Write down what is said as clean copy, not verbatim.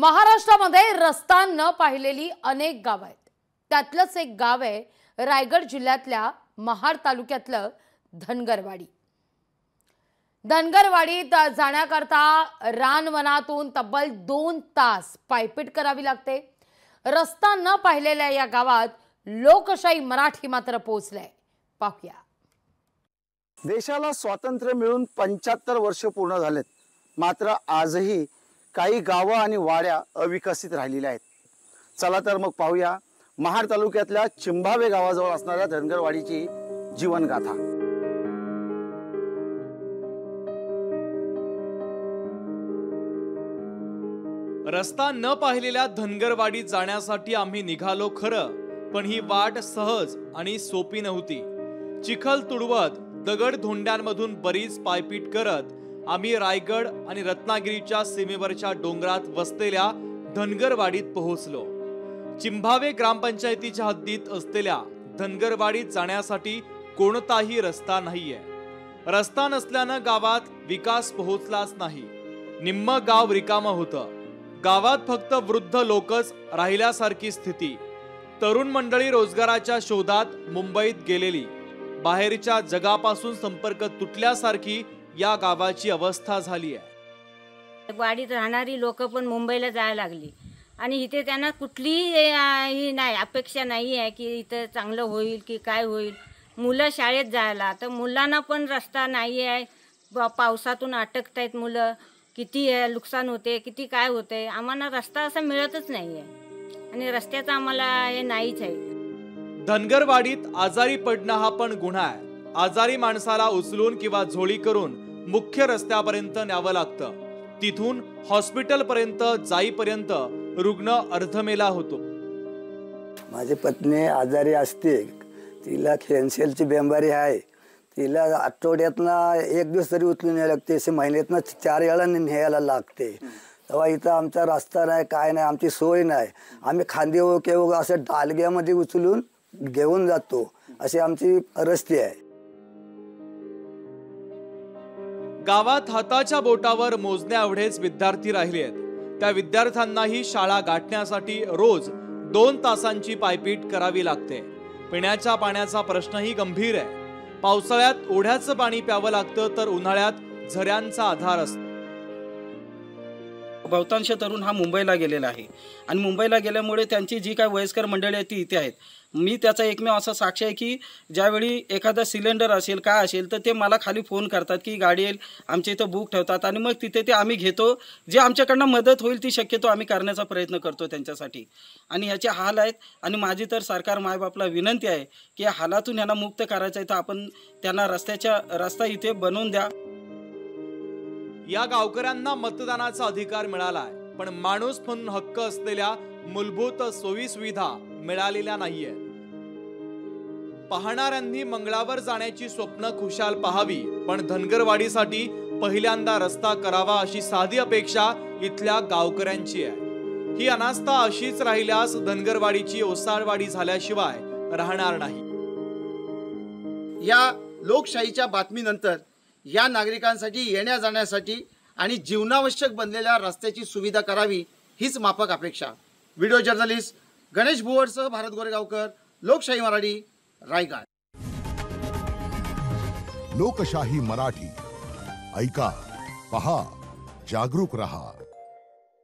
महाराष्ट्रामध्ये रस्ता न पाहिलेली अनेक गाव आहेत। त्यातलंच एक गाव आहे रायगड जिल्ह्यातल्या महाड तालुक्यातलं धनगरवाडी। धनगरवाडीत जाण्याकरता रानवनातून तब्बल 2 तास पायपीट करावी लागते। रस्ता न पाहिलेल्या या गावात लोकशाही मराठी मात्र पोहोचलाय। पाहूया। देशाला स्वातंत्र्य मिळून 75 वर्ष पूर्ण झालेत, मात्र आजही काही गावं आणि वाड्या अविकसित राहिलेल्या आहेत। चला तर मग पाहूया महाड तालुक्यातल्या चिंभावे गावाजवळ असणाऱ्या धनगरवाडीची जीवनगाथा। रस्ता न पाहिलेल्या धनगरवाडीत जाण्यासाठी आम्ही निघालो खरं, पण ही वाट सहज आणि सोपी नव्हती। चिखल तुडवत दगड धोंड्यांमधून बरीच पायपीट करत आम्ही रायगड आणि रत्नागिरीच्या सीमेवरच्या डोंगरात वसलेल्या धनगरवाडीत पोहोचलो। चिंभावे ग्रामपंचायतीच्या हद्दीत असलेल्या धनगरवाडीत जाण्यासाठी कोणताही रस्ता नाहीये। रस्ता नसल्यानं गावात विकास पोहोचलाच नाही। निम्म गाव रिकामं होतं। गावात फक्त वृद्ध लोकच राहिल्यासारखी स्थिती। तरुण मंडळी रोजगाराच्या शोधात मुंबईत गेलेली। बाहेरच्या जगापासून संपर्क तुटल्यासारखी या गावाची अवस्था झाली आहे। वाडीत राहणारी लोक पण मुंबईला जायला लागली आणि इथे त्यांना कुठलीही नाही अपेक्षा नाही आहे की इथे चांगलं होईल की काय होईल। मुलं शाळेत जायला तर मुलांना पण रस्ता नाही आहे। पावसातून अटकतायत मुलं, किती नुकसान होते, किती काय होते। आम्हाला रस्ता असा मिळतच नाही आहे आणि रस्त्याचं आम्हाला हे नाहीच आहे। धनगरवाडीत आजारी पडणं हा पण गुन्हा आहे। आजारी माणसाला उचलून किंवा झोळी करून मुख्य रस्त्यापर्यंत न्यावं लागतं। तिथून हॉस्पिटल पर्यंत जाईपर्यंत रुग्ण अर्धमेला होतो। माझी पत्नी आजारी असते, तिला कॅन्सरची बिमारी आहे। तिला आठवड्यातनं 1 दिवस तरी उचलून न्यायला लागते, असे महिन्यातनं 4 वेळा न्यायला लागते। तेव्हा इथं आमचा रस्ता नाही, काय नाही, आमची सोय नाही। आम्ही खांदेव केव असं डालग्यामध्ये उचलून घेऊन जातो, अशी आमची रस्ते आहे। गावात हाताच्या बोटावर मोजण्या एवढेच विद्यार्थी राहिले आहेत। त्या विद्यार्थ्यांनाही शाळा गाठण्यासाठी रोज 2 तासांची पायपीट करावी लागते। पिण्याच्या पाण्याचा प्रश्नही गंभीर आहे। पावसाळ्यात ओढ्याचं पाणी प्यावं लागतं, तर उन्हाळ्यात झऱ्यांचा आधार असतो। बहुतांश तरुण हा मुंबईला गेलेला आहे आणि मुंबईला गेल्यामुळे त्यांची जी काय वयस्कर मंडळी आहे ती इथे आहेत। मी त्याचा एकमेव असा साक्ष आहे की ज्यावेळी एखादा सिलेंडर असेल काय असेल तर ते मला खाली फोन करतात की गाडी येईल, आमच्या इथं बुक ठेवतात आणि मग तिथे ते आम्ही घेतो। जे आमच्याकडनं मदत होईल ती शक्यतो आम्ही करण्याचा प्रयत्न करतो त्यांच्यासाठी। आणि ह्याचे हाल आहेत आणि माझी तर सरकार मायबापला विनंती आहे की या हालातून यांना मुक्त करायचं आहे, तर आपण त्यांना रस्ता इथे बनवून द्या। या गावकऱ्यांना मतदानाचा अधिकार मिळालाय, पण माणूस म्हणून हक्क असलेल्या मूलभूत सोयी सुविधा मिळालेल्या नाहीये। पाहणाऱ्यांनी मंगळावर जाण्याची स्वप्न खुशाल पाहावी, पण धनगरवाडीसाठी पहिल्यांदा रस्ता करावा अशी साधी अपेक्षा इथल्या गावकऱ्यांची आहे। ही अनास्था अशीच राहिल्यास धनगरवाडीची ओसाडवाडी झाल्याशिवाय राहणार नाही। या लोकशाहीच्या बातमीनंतर या नागरिकांसाठी येण्या जाण्यासाठी आणि जीवनावश्यक बनलेल्या रस्त्याची सुविधा करावी, हीच माफक अपेक्षा। व्हिडिओ जर्नलिस्ट गणेश भुवडसह भारत गोरेगावकर, लोकशाही मराठी, रायगड। लोकशाही मराठी, ऐका, पहा, जागरूक रहा।